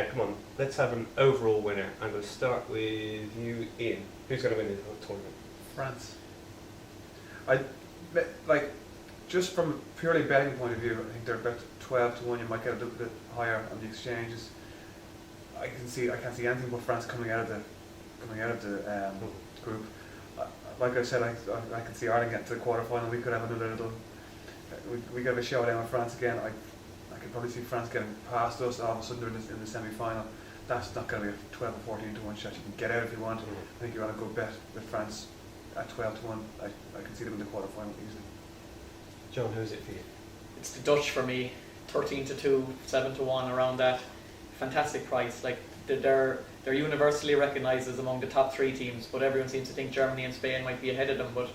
Come on, let's have an overall winner. I'm going to start with you, Ian. Who's going to win the tournament? France. I like, just from a purely betting point of view, I think they're about 12 to 1. You might get a little bit higher on the exchanges. I can't see anything but France coming out of the group. Like I said, I can see Ireland getting to the quarter final. We could have another little. We could have a showdown with France again. I could probably see France getting past us all of a sudden in the semi final. That's not going to be a 12 or 14 to 1 shot. You can get out if you want. I think you're on a good bet with France at 12 to 1. I can see them in the quarter final easily. John, who's it for you? It's the Dutch for me. 13 to 2, 7 to 1, around that. Fantastic price. Like, they're universally recognised as among the top 3 teams, but everyone seems to think Germany and Spain might be ahead of them. But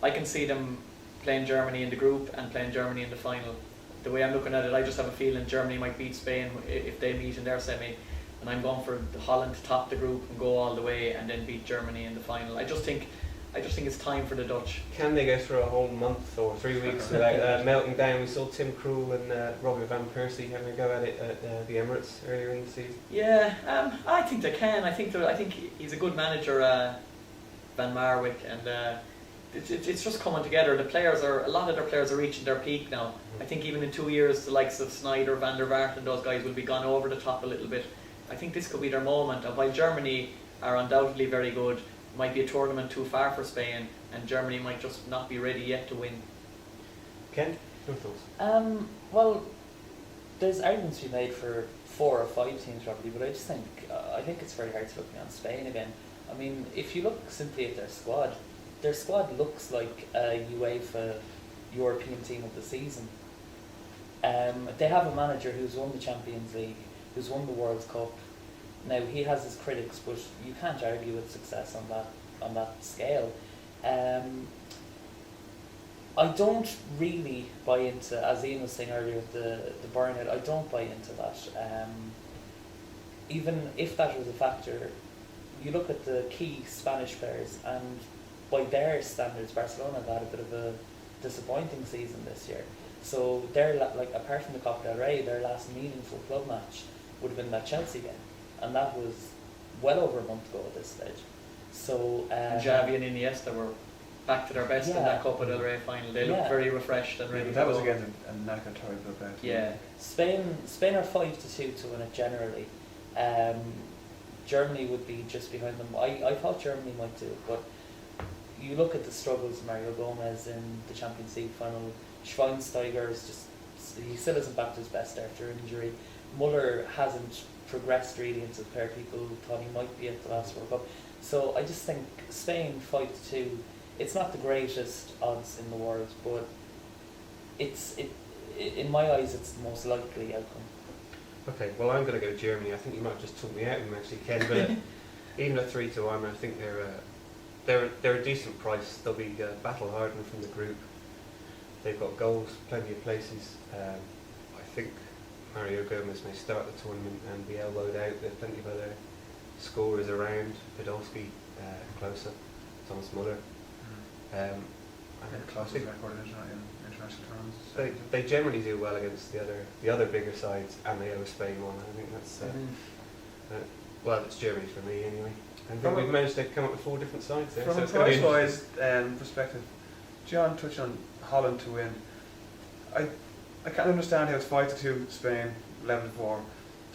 I can see them playing Germany in the group and playing Germany in the final. The way I'm looking at it, I just have a feeling Germany might beat Spain if they meet in their semi, and I'm going for Holland to top the group and go all the way and then beat Germany in the final. I just think it's time for the Dutch. Can they go through a whole month or 3 weeks without melting down? We saw Tim Krul and Robert Van Persie having a go at it at the Emirates earlier in the season. Yeah, I think they can. I think he's a good manager, Van Marwijk, and it's just coming together. A lot of their players are reaching their peak now. I think even in 2 years, the likes of Snyder, Van der Vaart, and those guys will be gone over the top a little bit. I think this could be their moment. And while Germany are undoubtedly very good, it might be a tournament too far for Spain, and Germany might just not be ready yet to win. Ken, your thoughts? Well, there's arguments to be made for 4 or 5 teams probably, but I think it's very hard to look beyond Spain again. I mean, if you look simply at their squad looks like a UEFA European team of the season. They have a manager who's won the Champions League, who's won the World Cup. Now, he has his critics, but you can't argue with success on that scale. I don't really buy into, as Ian was saying earlier with the burnout, I don't buy into that. Even if that was a factor, you look at the key Spanish players, and by their standards, Barcelona have had a bit of a disappointing season this year. So apart from the Copa del Rey, their last meaningful club match would have been that Chelsea game, and that was well over a month ago at this stage. So and Xavi and Iniesta were back to their best in that Copa del Rey final. They looked very refreshed and ready. That was against a knackered Torre. Yeah. Spain are 5-2 to win it generally. Germany would be just behind them. I thought Germany might do it, but you look at the struggles of Mario Gomez in the Champions League final. Schweinsteiger he still isn't back to his best after injury. Muller hasn't progressed really into the player people thought he might be at the last World Cup. So I just think Spain 5-2. It's not the greatest odds in the world, but in my eyes it's the most likely outcome. Okay, well I'm going to go Germany. I think you might have just talked me out of them actually, Ken. But even at 3 to 1, I think they're a decent price. They'll be battle hardened from the group. They've got goals, plenty of places. I think Mario Gomez may start the tournament and be elbowed out. There's plenty of other scorers around. Podolski, Klose, Thomas Muller. Close record in international terms. They generally do well against the other bigger sides, and they owe Spain one. I think that's well, it's Germany for me anyway. And we've managed to come up with 4 different sides there. From So a price-wise perspective, John touched on Holland to win. I can't understand how it's 5-2 Spain, 11-4,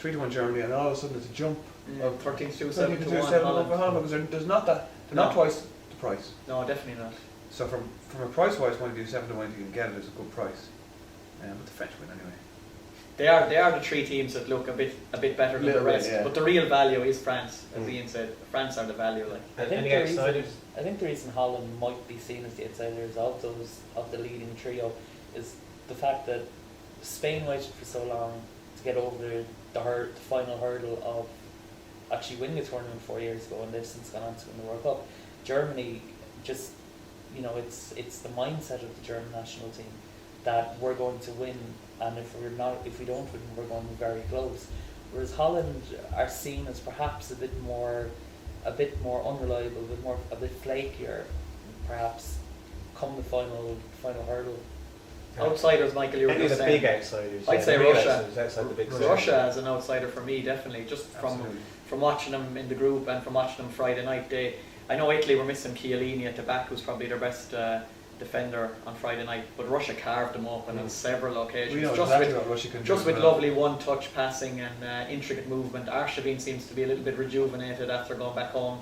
3-1 Germany, and all of a sudden it's a jump of 13-2, 7 7-1 over Holland, because there's not that. They're not twice the price. No, definitely not. So from a price-wise point of view, 7 to 1 if you can get it is a good price. But the French win anyway. They are the 3 teams that look a bit better than the rest. But the real value is France, as Ian said. France are the value. I think the reason Holland might be seen as the outsiders of the leading trio is the fact that Spain waited for so long to get over the final hurdle of actually winning a tournament 4 years ago, and they've since gone on to win the World Cup. Germany just, it's the mindset of the German national team that we're going to win, and if we don't win, we're going to be very close. Whereas Holland are seen as perhaps a bit more unreliable, a bit flakier, perhaps come the final hurdle. Outsiders, Michael, you were Any of just the big saying. outsiders. I'd say the real Russia. outsiders outside the big six. Russia as an outsider for me, definitely. Just Absolutely. from watching them in the group and from watching them Friday night. I know Italy were missing Chiellini at the back, who's probably their best defender on Friday night, but Russia carved them open on several occasions. We know just exactly with, what Russia can do. just as with well. lovely one-touch passing and intricate movement. Arshavin seems to be a little bit rejuvenated after going back home,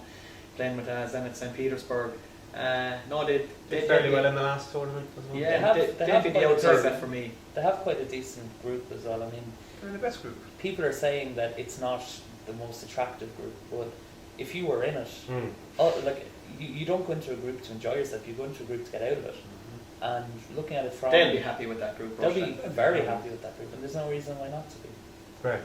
playing with Zenit St. Petersburg. No, they Did fairly well in the last tournament as well. Yeah, They have they'd be the quite a outsider decent- for me. They have quite a decent group as well. I mean, They're in the best group. people are saying that it's not the most attractive group, but if you were in it, Mm. like you don't go into a group to enjoy yourself. You go into a group to get out of it. And looking at it from, They'll be happy with that group. they'll Russia. be very happy with that group, and there's no reason why not to be. Great.